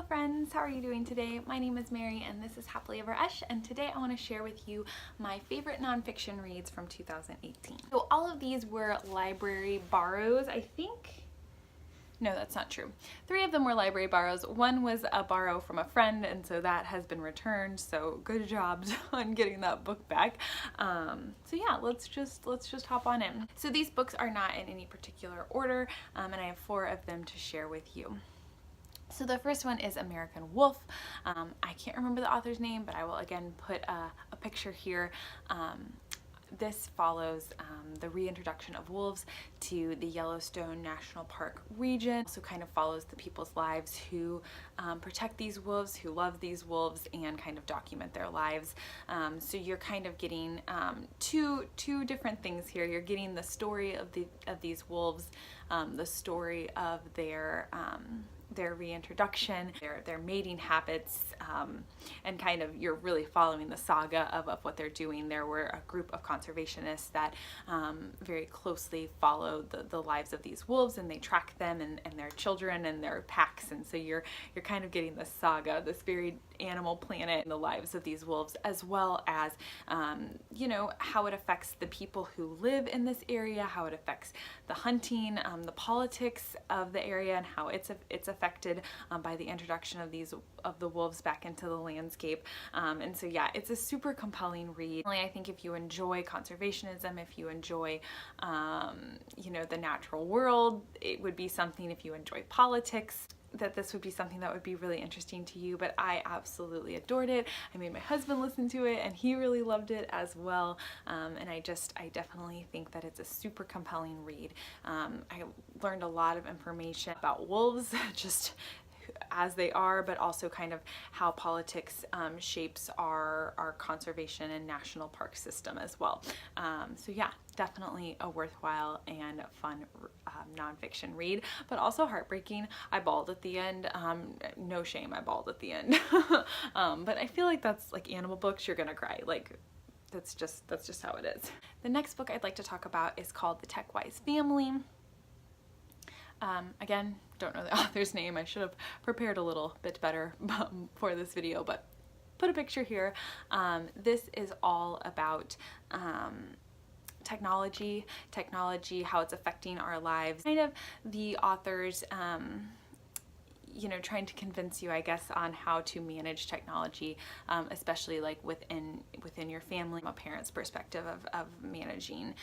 friends, how are you doing today? My name is Mary and this is Happily Ever Esch, and today I want to share with you my favorite nonfiction reads from 2018. So all of these were library borrows, I think. No, that's not true. 3 of them were library borrows. One was a borrow from a friend, and so that has been returned. So good job on getting that book back. So yeah, let's just hop on in. So these books are not in any particular order, and I have 4 of them to share with you. So the first one is American Wolf. I can't remember the author's name, but I will again put a picture here. This follows the reintroduction of wolves to the Yellowstone National Park region. Also kind of follows the people's lives who protect these wolves, who love these wolves, and kind of document their lives. So you're kind of getting two different things here. You're getting the story of these wolves, the story of their reintroduction, their mating habits, and kind of you're really following the saga of what they're doing. There were a group of conservationists that very closely follow the lives of these wolves, and they track them and their children and their packs, and so you're kind of getting this saga, this very Animal Planet, and the lives of these wolves, as well as you know, how it affects the people who live in this area, how it affects the hunting, the politics of the area, and how it's affected by the introduction of the wolves back into the landscape. And so yeah, it's a super compelling read. I think if you enjoy conservationism, if you enjoy you know, the natural world, it would be something. If you enjoy politics, that this would be something that would be really interesting to you. But I absolutely adored it. I made my husband listen to it and he really loved it as well. And I definitely think that it's a super compelling read. I learned a lot of information about wolves, just as they are, but also kind of how politics shapes our conservation and national park system as well. So yeah, definitely a worthwhile and fun nonfiction read, but also heartbreaking. I bawled at the end. No shame, I bawled at the end. But I feel like that's like animal books, you're gonna cry. Like that's just how it is. The next book I'd like to talk about is called The Tech-Wise Family. Again, don't know the author's name. I should have prepared a little bit better for this video, but put a picture here. This is all about technology, how it's affecting our lives. Kind of the author's you know, trying to convince you, I guess, on how to manage technology, especially like within your family, from a parent's perspective of managing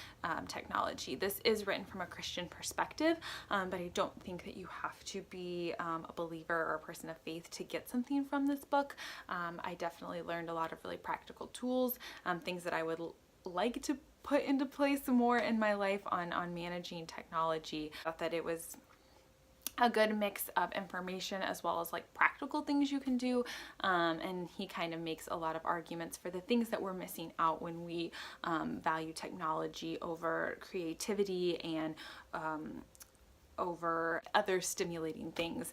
technology. This is written from a Christian perspective, but I don't think that you have to be a believer or a person of faith to get something from this book. I definitely learned a lot of really practical tools, things that I would like to put into place more in my life on managing technology. I thought that it was a good mix of information as well as like practical things you can do, and he kind of makes a lot of arguments for the things that we're missing out when we value technology over creativity and over other stimulating things,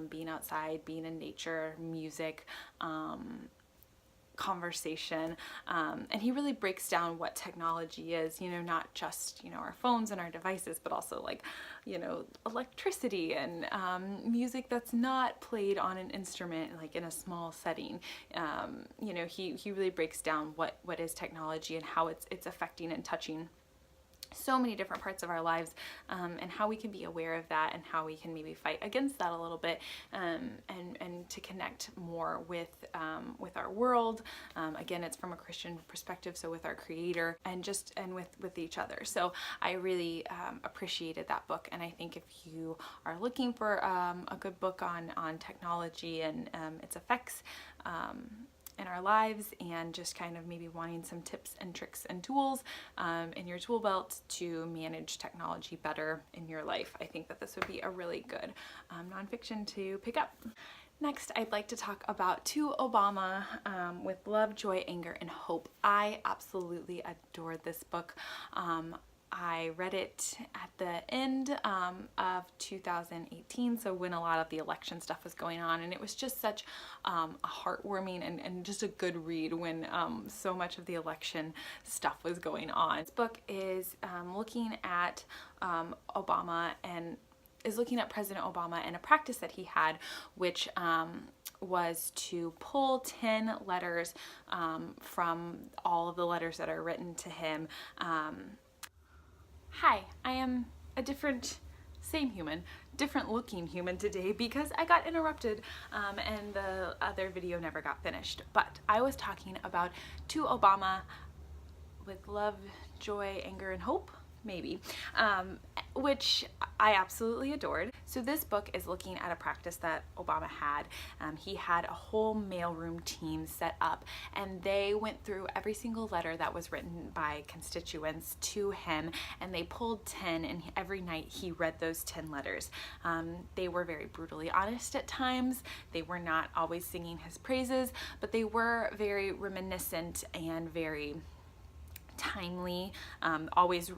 being outside, being in nature, music, conversation, and he really breaks down what technology is, you know, not just, you know, our phones and our devices, but also like, you know, electricity and music that's not played on an instrument, like in a small setting. You know, he really breaks down what is technology and how it's affecting and touching so many different parts of our lives, and how we can be aware of that and how we can maybe fight against that a little bit, and to connect more with our world. Again, it's from a Christian perspective, so with our Creator and with each other. So I really appreciated that book, and I think if you are looking for a good book on technology and its effects in our lives, and just kind of maybe wanting some tips and tricks and tools in your tool belt to manage technology better in your life, I think that this would be a really good nonfiction to pick up. Next, I'd like to talk about To Obama, with Love, Joy, Anger, and Hope. I absolutely adored this book. I read it at the end of 2018, so when a lot of the election stuff was going on, and it was just such a heartwarming and just a good read when so much of the election stuff was going on. This book is looking at Obama and is looking at President Obama and a practice that he had, which was to pull 10 letters from all of the letters that are written to him. Hi, I am a same human, different looking human today because I got interrupted and the other video never got finished. But I was talking about To Obama with Love, Joy, Anger, and Hope, maybe, which I absolutely adored. So this book is looking at a practice that Obama had. He had a whole mailroom team set up, and they went through every single letter that was written by constituents to him, and they pulled 10, and every night he read those 10 letters. They were very brutally honest at times. They were not always singing his praises, but they were very reminiscent and very timely, always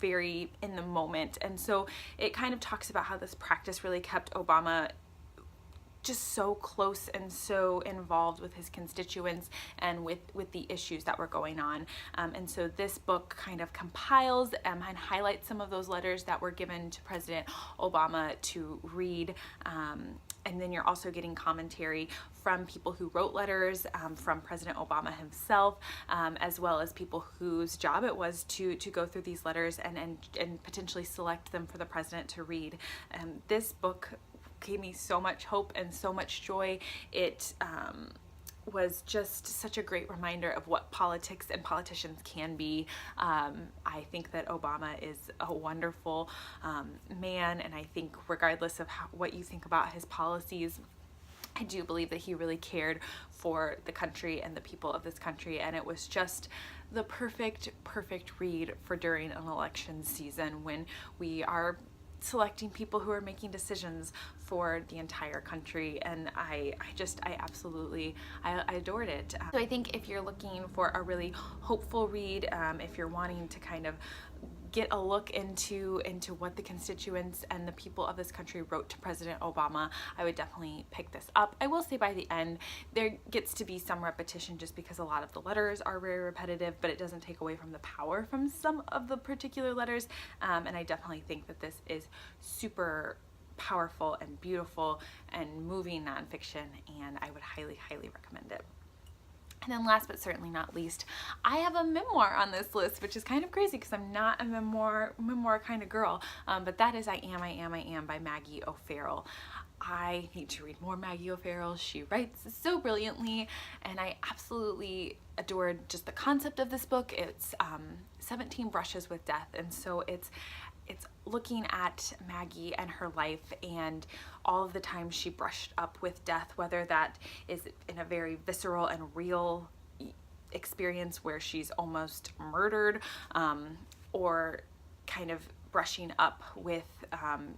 very in the moment. And so it kind of talks about how this practice really kept Obama just so close and so involved with his constituents and with the issues that were going on. And so this book kind of compiles and highlights some of those letters that were given to President Obama to read. And then you're also getting commentary from people who wrote letters, from President Obama himself, as well as people whose job it was to go through these letters and potentially select them for the president to read. This book gave me so much hope and so much joy. It was just such a great reminder of what politics and politicians can be. I think that Obama is a wonderful man, and I think regardless of what you think about his policies, I do believe that he really cared for the country and the people of this country, and it was just the perfect read for during an election season when we are selecting people who are making decisions for the entire country. And I absolutely adored it. So I think if you're looking for a really hopeful read, if you're wanting to kind of get a look into what the constituents and the people of this country wrote to President Obama, I would definitely pick this up. I will say by the end there gets to be some repetition just because a lot of the letters are very repetitive, but it doesn't take away from the power from some of the particular letters. And I definitely think that this is super powerful and beautiful and moving nonfiction, and I would highly recommend it. And then last but certainly not least, I have a memoir on this list, which is kind of crazy because I'm not a memoir kind of girl, but that is I Am by Maggie O'Farrell. I need to read more Maggie O'Farrell. She writes so brilliantly, and I absolutely adored just the concept of this book. It's 17 Brushes with Death, and so it's looking at Maggie and her life and all of the times she brushed up with death, whether that is in a very visceral and real experience where she's almost murdered, or kind of brushing up with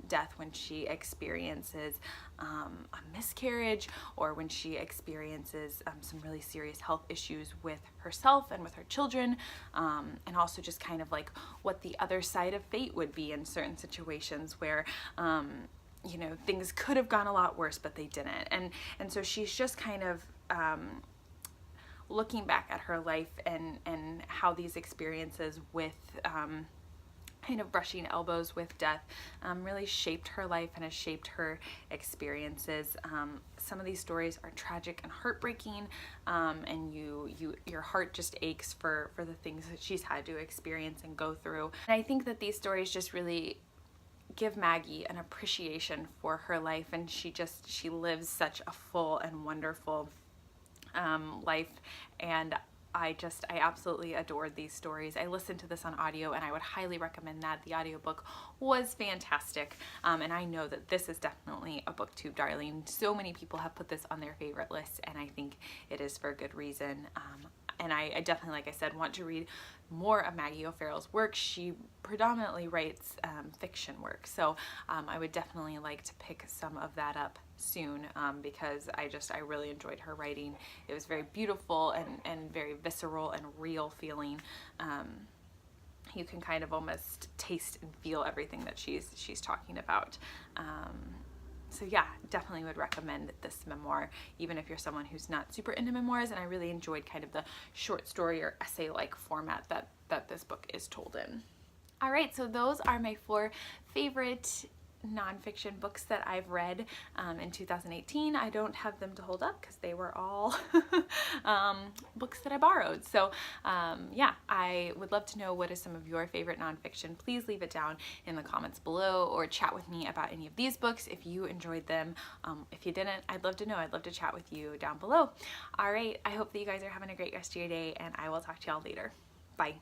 death when she experiences a miscarriage, or when she experiences some really serious health issues with herself and with her children, and also just kind of like what the other side of fate would be in certain situations where you know, things could have gone a lot worse but they didn't. And so she's just kind of looking back at her life and how these experiences with kind of brushing elbows with death really shaped her life and has shaped her experiences. Some of these stories are tragic and heartbreaking, and your heart just aches for the things that she's had to experience and go through. And I think that these stories just really give Maggie an appreciation for her life, and she lives such a full and wonderful life, and I absolutely adored these stories. I listened to this on audio, and I would highly recommend that. The audiobook was fantastic, and I know that this is definitely a booktube darling. So many people have put this on their favorite lists, and I think it is for a good reason. And I definitely, like I said, want to read more of Maggie O'Farrell's work. She predominantly writes fiction work, so I would definitely like to pick some of that up soon, because I really enjoyed her writing. It was very beautiful and very visceral and real feeling. You can kind of almost taste and feel everything that she's talking about. So yeah, definitely would recommend this memoir, even if you're someone who's not super into memoirs. And I really enjoyed kind of the short story or essay-like format that this book is told in. All right, so those are my 4 favorite nonfiction books that I've read in 2018. I don't have them to hold up because they were all books that I borrowed. So yeah, I would love to know what is some of your favorite nonfiction. Please leave it down in the comments below or chat with me about any of these books if you enjoyed them. If you didn't, I'd love to know. I'd love to chat with you down below. All right, I hope that you guys are having a great rest of your day, and I will talk to y'all later. Bye.